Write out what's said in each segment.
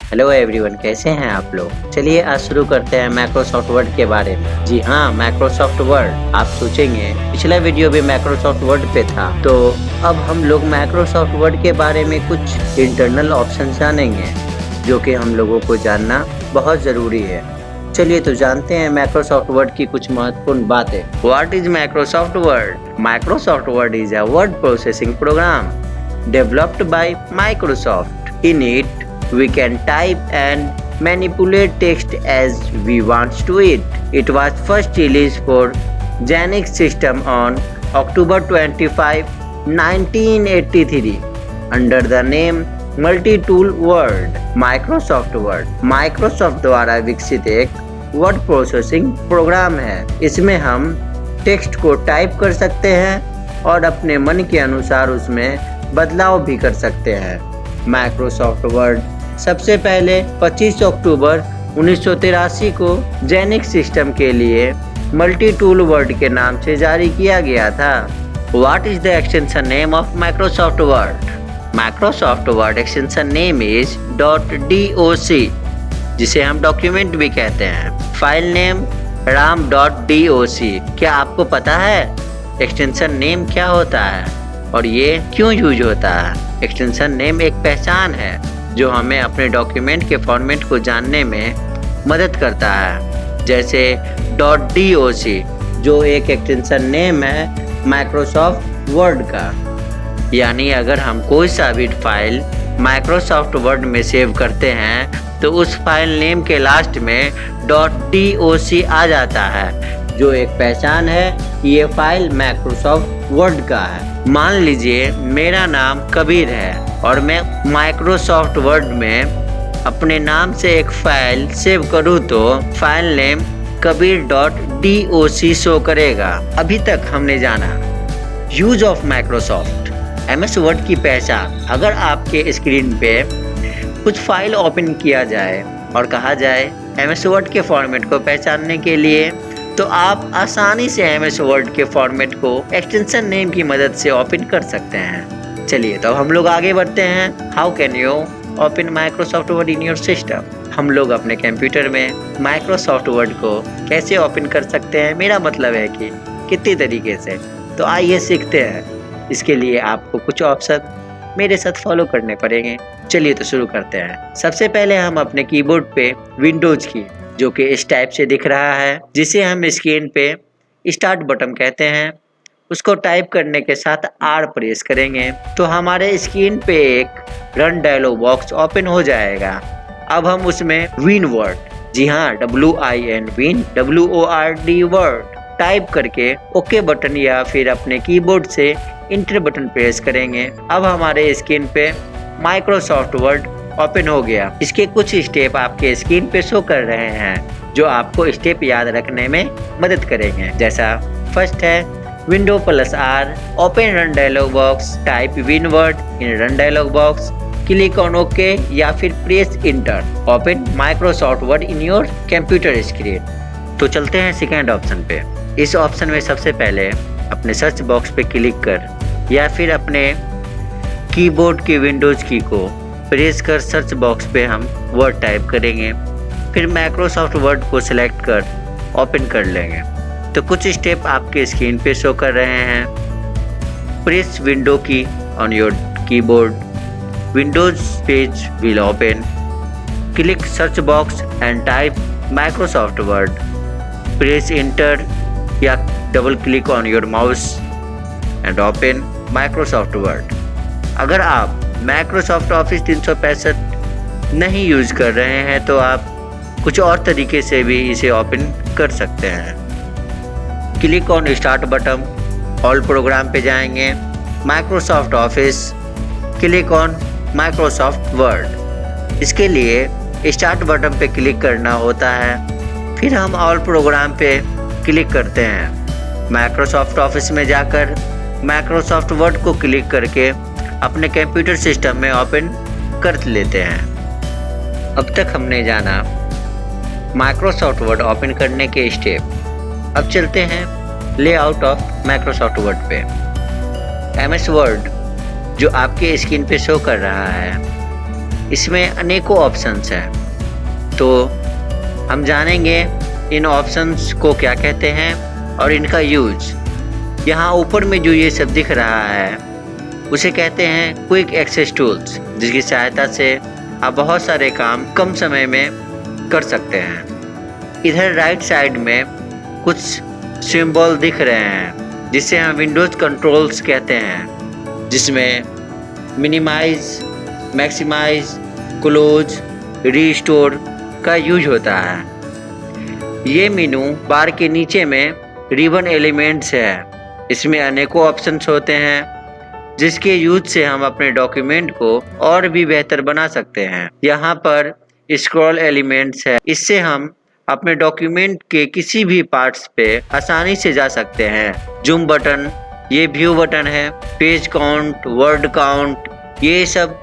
Hello everyone, कैसे हैं आप लोग। चलिए आज शुरू करते हैं माइक्रोसॉफ्ट वर्ड के बारे में। जी हाँ, माइक्रोसॉफ्ट वर्ड। आप सोचेंगे पिछला वीडियो भी माइक्रोसॉफ्ट वर्ड पे था, तो अब हम लोग माइक्रोसॉफ्ट वर्ड के बारे में कुछ इंटरनल ऑप्शन जानेंगे जो कि हम लोगों को जानना बहुत ज़रूरी है। चलिए तो जानते हैं माइक्रोसॉफ्ट वर्ड की कुछ महत्वपूर्ण बातें। What is Microsoft word? Microsoft word is a word processing program developed by Microsoft. In it, we can type and manipulate text as we want to it. It was first released for Xenix system on October 25, 1983 under the name Multi-Tool Word. Microsoft Word Microsoft द्वारा विकसित एक word processing program है। इसमें हम text को type कर सकते हैं और अपने मन के अनुसार उसमें बदलाव भी कर सकते हैं। माइक्रोसॉफ्ट वर्ड सबसे पहले 25 अक्टूबर 1983 को जेनिक्स सिस्टम के लिए मल्टी टूल वर्ड के नाम से जारी किया गया था। What is the extension name of Microsoft word? Microsoft word extension name is .doc, जिसे हम डॉक्यूमेंट भी कहते हैं। File name ram.doc। क्या आपको पता है एक्सटेंशन नेम क्या होता है और ये क्यों यूज होता है? एक्सटेंशन नेम एक पहचान है जो हमें अपने डॉक्यूमेंट के फॉर्मेट को जानने में मदद करता है, जैसे .doc जो एक एक्सटेंशन नेम है माइक्रोसॉफ्ट वर्ड का। यानी अगर हम कोई सा भी फाइल माइक्रोसॉफ्ट वर्ड में सेव करते हैं तो उस फाइल नेम के लास्ट में .doc आ जाता है, जो एक पहचान है कि ये फाइल माइक्रोसॉफ्ट वर्ड का है। मान लीजिए मेरा नाम कबीर है और मैं माइक्रोसॉफ्ट वर्ड में अपने नाम से एक फाइल सेव करूँ तो फाइल नेम kabir.doc शो करेगा। अभी तक हमने जाना use of Microsoft MS word की पहचान। अगर आपके स्क्रीन पे कुछ फाइल ओपन किया जाए और कहा जाए एमएस वर्ड के फॉर्मेट को पहचानने के लिए, तो आप आसानी से एमएस वर्ड के फॉर्मेट को एक्सटेंशन नेम की मदद से ओपन कर सकते हैं। चलिए तो हम लोग आगे बढ़ते हैं। How can you open Microsoft word in your system? हम लोग अपने कंप्यूटर में माइक्रोसॉफ्ट वर्ड को कैसे ओपन कर सकते हैं, मेरा मतलब है कि कितनी तरीके से। तो आइए सीखते हैं। इसके लिए आपको कुछ ऑप्शन मेरे साथ फॉलो करने पड़ेंगे। चलिए तो शुरू करते हैं। सबसे पहले हम अपने कीबोर्ड पे विंडोज की, जो कि इस टाइप से दिख रहा है, जिसे हम स्क्रीन पे स्टार्ट बटन कहते हैं, उसको टाइप करने के साथ R प्रेस करेंगे तो हमारे स्क्रीन पे एक रन डायलॉग बॉक्स ओपन हो जाएगा। अब हम उसमें विन वर्ड, जी हाँ WIN win WORD word type करके ओके बटन या फिर अपने कीबोर्ड से इंटर बटन प्रेस करेंगे। अब हमारे स्क्रीन पे माइक्रोसॉफ्ट वर्ड ओपन हो गया। इसके कुछ स्टेप आपके स्क्रीन पे शो कर रहे हैं जो आपको स्टेप याद रखने में मदद करेंगे। जैसा फर्स्ट है window plus R, open run dialogue box, type win word in run dialogue box, click on okay या फिर press inter, open Microsoft word in your computer screen. तो चलते हैं सेकेंड ऑप्शन पे। इस ऑप्शन में सबसे पहले अपने सर्च बॉक्स पे क्लिक कर या फिर अपने कीबोर्ड की विंडोज की को प्रेस कर सर्च बॉक्स पे हम वर्ड टाइप करेंगे, फिर माइक्रोसॉफ्ट वर्ड को सिलेक्ट कर ओपन कर लेंगे। तो कुछ स्टेप आपके स्क्रीन पे शो कर रहे हैं। Press window key on your keyboard, windows page will open, click search box and type Microsoft Word, press enter या double click on your mouse and open Microsoft Word. अगर आप Microsoft office 365 नहीं use कर रहे हैं तो आप कुछ और तरीके से भी इसे ओपन कर सकते हैं। Click on start button, all programme पे जाएंगे, Microsoft office, click on Microsoft word. इसके लिए स्टार्ट बटन पे क्लिक करना होता है, फिर हम ऑल प्रोग्राम पे क्लिक करते हैं। माइक्रोसॉफ्ट ऑफिस में जाकर माइक्रोसॉफ्ट वर्ड को क्लिक करके अपने कंप्यूटर सिस्टम में ओपन कर लेते हैं। अब तक हमने जाना माइक्रोसॉफ्ट वर्ड ओपन करने के स्टेप। अब चलते हैं लेआउट ऑफ माइक्रोसॉफ्ट वर्ड पे। एमएस वर्ड जो आपके स्क्रीन पे शो कर रहा है, इसमें अनेकों ऑप्शंस हैं। तो हम जानेंगे इन ऑप्शंस को क्या कहते हैं और इनका यूज। यहाँ ऊपर में जो ये सब दिख रहा है उसे कहते हैं क्विक एक्सेस टूल्स, जिसकी सहायता से आप बहुत सारे काम कम समय में कर सकते हैं। इधर राइट साइड में कुछ सिंबल दिख रहे हैं जिसे हम विंडोज़ कंट्रोल्स कहते हैं, जिसमें मिनिमाइज, मैक्सिमाइज, क्लोज, रीस्टोर का यूज होता है। ये मेनू बार के नीचे में रिबन एलिमेंट्स है। इसमें अनेकों ऑप्शंस होते हैं जिसके यूज से हम अपने डॉक्यूमेंट को और भी बेहतर बना सकते हैं। यहाँ पर स्क्रॉल एलिमेंट्स है, इससे हम अपने डॉक्यूमेंट के किसी भी पार्ट्स पे आसानी से जा सकते हैं। जूम बटन, ये व्यू बटन है। पेज काउंट, वर्ड काउंट, ये सब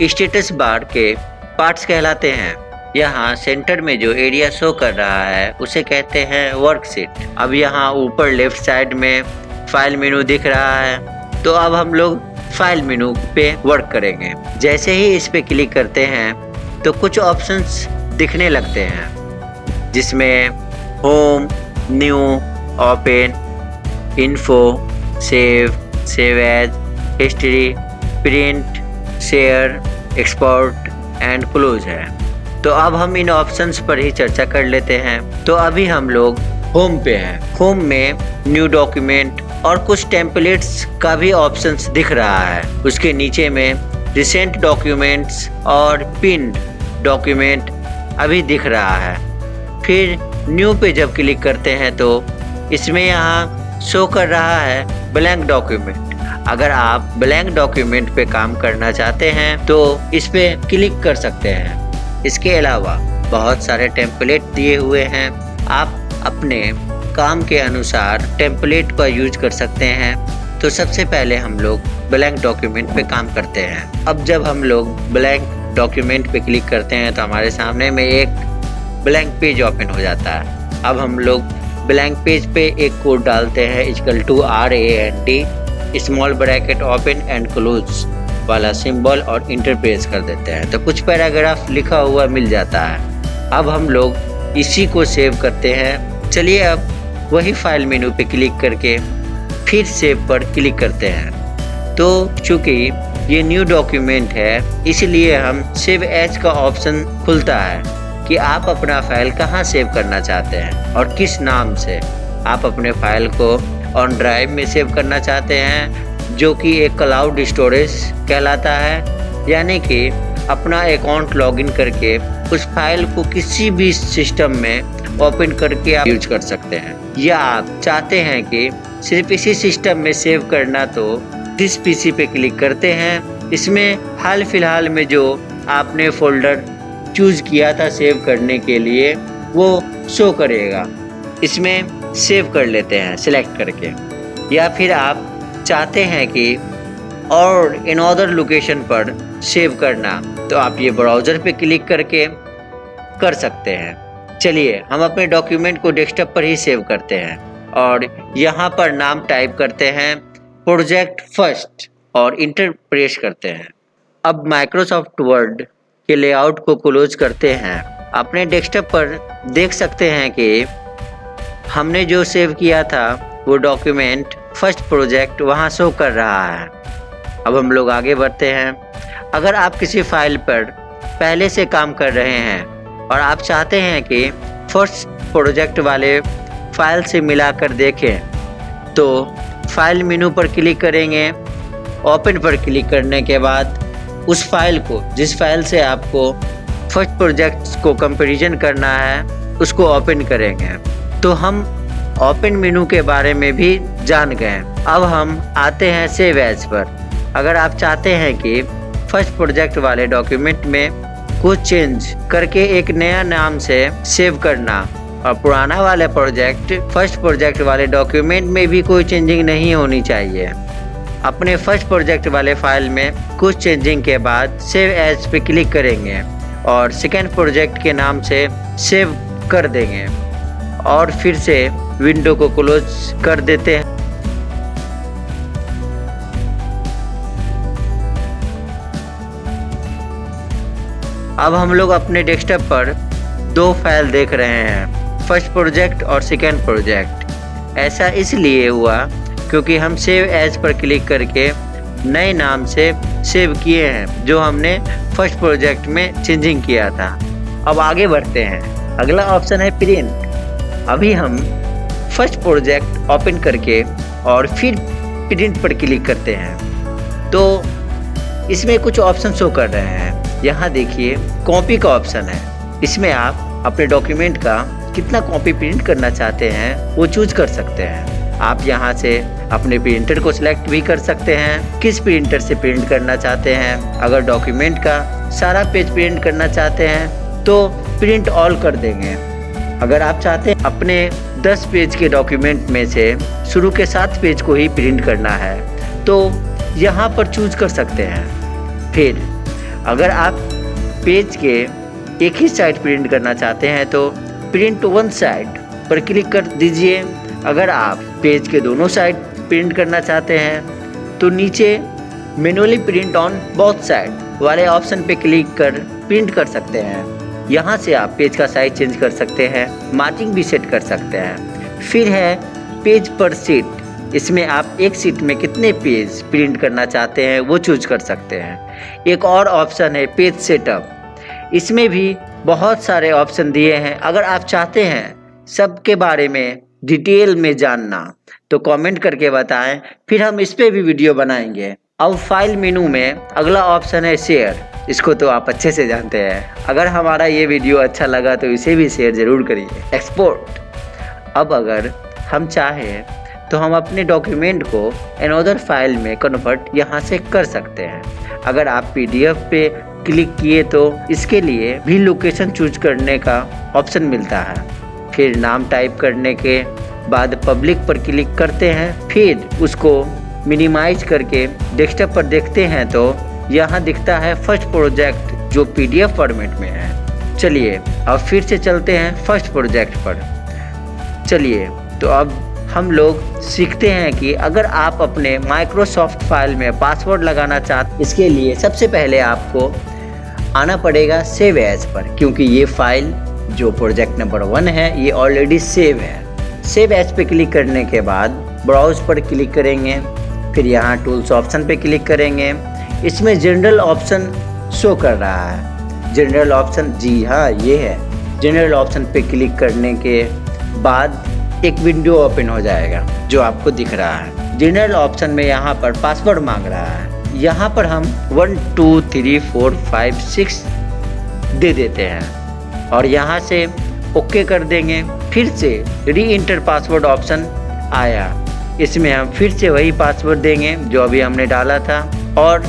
स्टेटस बार के पार्ट्स कहलाते हैं। यहाँ सेंटर में जो एरिया शो कर रहा है उसे कहते हैं वर्कशीट। अब यहाँ ऊपर लेफ्ट साइड में फाइल मेनू दिख रहा है, तो अब हम लोग फाइल मेनू पे वर्क करेंगे। जैसे ही इस पे क्लिक करते हैं तो कुछ ऑप्शंस दिखने लगते हैं, जिसमें home, new, open, info, save, save as, history, print, share, export and close है। तो अब हम इन ऑप्शंस पर ही चर्चा कर लेते हैं। तो अभी हम लोग होम पे हैं। होम में न्यू डॉक्यूमेंट और कुछ टेम्पलेट्स का भी ऑप्शंस दिख रहा है। उसके नीचे में रिसेंट डॉक्यूमेंट्स और पिन्ड डॉक्यूमेंट अभी दिख रहा है। फिर न्यू पे जब क्लिक करते हैं तो इसमें यहाँ शो कर रहा है ब्लैंक डॉक्यूमेंट। अगर आप ब्लैंक डॉक्यूमेंट पे काम करना चाहते हैं तो इस पे क्लिक कर सकते हैं। इसके अलावा बहुत सारे टेम्पलेट दिए हुए हैं, आप अपने काम के अनुसार टेम्पलेट का यूज कर सकते हैं। तो सबसे पहले हम लोग ब्लैंक डॉक्यूमेंट पे काम करते हैं। अब जब हम लोग ब्लैंक डॉक्यूमेंट पे क्लिक करते हैं तो हमारे सामने में एक ब्लैंक पेज ओपन हो जाता है। अब हम लोग ब्लैंक पेज पे एक कोड डालते हैं =RAND small bracket open and close वाला सिंबल और इंटर प्रेस कर देते हैं, तो कुछ पैराग्राफ लिखा हुआ मिल जाता है। अब हम लोग इसी को सेव करते हैं। चलिए अब वही फाइल मेनू पे क्लिक करके फिर सेव पर क्लिक करते हैं। तो चूँकि ये न्यू डॉक्यूमेंट है इसलिए हम सेव एज का ऑप्शन खुलता है कि आप अपना फाइल कहाँ सेव करना चाहते हैं और किस नाम से। आप अपने फाइल को ऑन ड्राइव में सेव करना चाहते हैं, जो कि एक क्लाउड स्टोरेज कहलाता है, यानी कि अपना अकाउंट लॉगिन करके उस फाइल को किसी भी सिस्टम में ओपन करके आप यूज कर सकते हैं। या आप चाहते हैं कि सिर्फ इसी सिस्टम में सेव करना, तो दिस पीसी पे क्लिक करते हैं। इसमें हाल फिलहाल में जो आपने फोल्डर चूज किया था सेव करने के लिए वो शो करेगा। इसमें सेव कर लेते हैं सिलेक्ट करके। या फिर आप चाहते हैं कि और इन अदर लोकेशन पर सेव करना, तो आप ये ब्राउज़र पे क्लिक करके कर सकते हैं। चलिए हम अपने डॉक्यूमेंट को डेस्कटॉप पर ही सेव करते हैं और यहाँ पर नाम टाइप करते हैं प्रोजेक्ट फर्स्ट और इंटर प्रेस करते हैं। अब माइक्रोसॉफ्ट वर्ड के लेआउट को क्लोज करते हैं। अपने डेस्कटॉप पर देख सकते हैं कि हमने जो सेव किया था वो डॉक्यूमेंट फर्स्ट प्रोजेक्ट वहाँ शो कर रहा है। अब हम लोग आगे बढ़ते हैं। अगर आप किसी फाइल पर पहले से काम कर रहे हैं और आप चाहते हैं कि फर्स्ट प्रोजेक्ट वाले फाइल से मिलाकर देखें, तो फाइल मेनू पर क्लिक करेंगे। ओपन पर क्लिक करने के बाद उस फाइल को, जिस फाइल से आपको फर्स्ट प्रोजेक्ट को कंपैरिजन करना है, उसको ओपन करेंगे। तो हम ओपन मेनू के बारे में भी जान गए। अब हम आते हैं सेव एज पर। अगर आप चाहते हैं कि फर्स्ट प्रोजेक्ट वाले डॉक्यूमेंट में कुछ चेंज करके एक नया नाम से सेव करना और पुराना वाला प्रोजेक्ट फर्स्ट प्रोजेक्ट वाले डॉक्यूमेंट में भी कोई चेंजिंग नहीं होनी चाहिए। अपने फर्स्ट प्रोजेक्ट वाले फाइल में कुछ चेंजिंग के बाद सेव एज पे क्लिक करेंगे और सेकेंड प्रोजेक्ट के नाम से सेव कर देंगे और फिर से विंडो को क्लोज कर देते हैं। अब हम लोग अपने डेस्कटॉप पर 2 फाइल देख रहे हैं, फर्स्ट प्रोजेक्ट और सेकेंड प्रोजेक्ट। ऐसा इसलिए हुआ क्योंकि हम सेव एज पर क्लिक करके नए नाम से सेव किए हैं, जो हमने फर्स्ट प्रोजेक्ट में चेंजिंग किया था। अब आगे बढ़ते हैं। अगला ऑप्शन है प्रिंट। अभी हम फर्स्ट प्रोजेक्ट ओपन करके और फिर प्रिंट पर क्लिक करते हैं तो इसमें कुछ ऑप्शन शो कर रहे हैं। यहाँ देखिए कॉपी का ऑप्शन है। इसमें आप अपने डॉक्यूमेंट का कितना कॉपी प्रिंट करना चाहते हैं वो चूज कर सकते हैं। आप यहाँ से अपने प्रिंटर को सिलेक्ट भी कर सकते हैं, किस प्रिंटर से प्रिंट करना चाहते हैं। अगर डॉक्यूमेंट का सारा पेज प्रिंट करना चाहते हैं तो प्रिंट ऑल कर देंगे। अगर आप चाहते हैं अपने 10 पेज के डॉक्यूमेंट में से शुरू के 7 पेज को ही प्रिंट करना है तो यहाँ पर चूज कर सकते हैं। फिर अगर आप पेज के एक ही साइड प्रिंट करना चाहते हैं तो प्रिंट वन साइड पर क्लिक कर दीजिए। अगर आप पेज के दोनों साइड प्रिंट करना चाहते हैं तो नीचे manually print on both side वाले ऑप्शन पे क्लिक कर प्रिंट कर सकते हैं। यहाँ से आप पेज का साइज चेंज कर सकते हैं, मार्जिन भी सेट कर सकते हैं। फिर है पेज पर सीट। इसमें आप एक सीट में कितने पेज प्रिंट करना चाहते हैं वो चूज कर सकते हैं। एक और ऑप्शन है पेज सेटअप। इसमें भी बहुत सारे ऑप्शन दिए हैं। अगर आप चाहते हैं सबके बारे में डिटेल में जानना तो कमेंट करके बताएं, फिर हम इस पे भी वीडियो बनाएंगे। अब फाइल मेनू में अगला ऑप्शन है शेयर। इसको तो आप अच्छे से जानते हैं। अगर हमारा ये वीडियो अच्छा लगा तो इसे भी शेयर ज़रूर करिए। एक्सपोर्ट। अब अगर हम चाहें तो हम अपने डॉक्यूमेंट को अनदर फाइल में कन्वर्ट यहाँ से कर सकते हैं। अगर आप PDF पे क्लिक किए तो इसके लिए भी लोकेशन चूज करने का ऑप्शन मिलता है। फिर नाम टाइप करने के बाद पब्लिक पर क्लिक करते हैं, फिर उसको मिनिमाइज करके डेस्कटॉप पर देखते हैं तो यहाँ दिखता है फर्स्ट प्रोजेक्ट जो PDF फॉर्मेट में है। चलिए अब फिर से चलते हैं फर्स्ट प्रोजेक्ट पर। चलिए तो अब हम लोग सीखते हैं कि अगर आप अपने माइक्रोसॉफ्ट फाइल में पासवर्ड लगाना चाहते, इसके लिए सबसे पहले आपको आना पड़ेगा सेव एज पर, क्योंकि ये फाइल जो प्रोजेक्ट नंबर 1 है ये ऑलरेडी सेव है। सेव एज पे क्लिक करने के बाद ब्राउज पर क्लिक करेंगे, फिर यहाँ टूल्स ऑप्शन पे क्लिक करेंगे। इसमें जनरल ऑप्शन शो कर रहा है। जनरल ऑप्शन, जी हाँ ये है। जनरल ऑप्शन पे क्लिक करने के बाद एक विंडो ओपन हो जाएगा जो आपको दिख रहा है। जनरल ऑप्शन में यहाँ पर पासवर्ड मांग रहा है। यहाँ पर हम 1 2 3 4 5 6 दे देते हैं और यहाँ से ओके कर देंगे। फिर से री इंटर पासवर्ड ऑप्शन आया। इसमें हम फिर से वही पासवर्ड देंगे जो अभी हमने डाला था और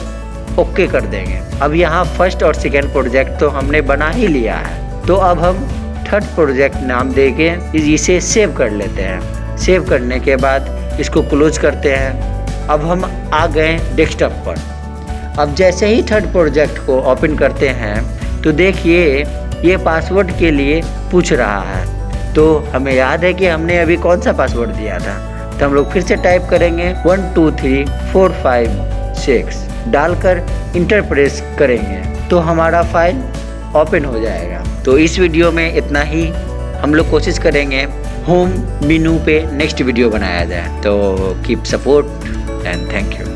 ओके कर देंगे। अब यहाँ फर्स्ट और सेकेंड प्रोजेक्ट तो हमने बना ही लिया है, तो अब हम थर्ड प्रोजेक्ट नाम देके इसे सेव कर लेते हैं। सेव करने के बाद इसको क्लोज करते हैं। अब हम आ गए डेस्कटॉप पर। अब जैसे ही थर्ड प्रोजेक्ट को ओपन करते हैं तो देखिए ये पासवर्ड के लिए पूछ रहा है। तो हमें याद है कि हमने अभी कौन सा पासवर्ड दिया था, तो हम लोग फिर से टाइप करेंगे 1 2 3 4 5 6 डालकर इंटर प्रेस करेंगे तो हमारा फाइल ओपन हो जाएगा। तो इस वीडियो में इतना ही। हम लोग कोशिश करेंगे होम मेनू पे नेक्स्ट वीडियो बनाया जाए। तो keep support and thank you.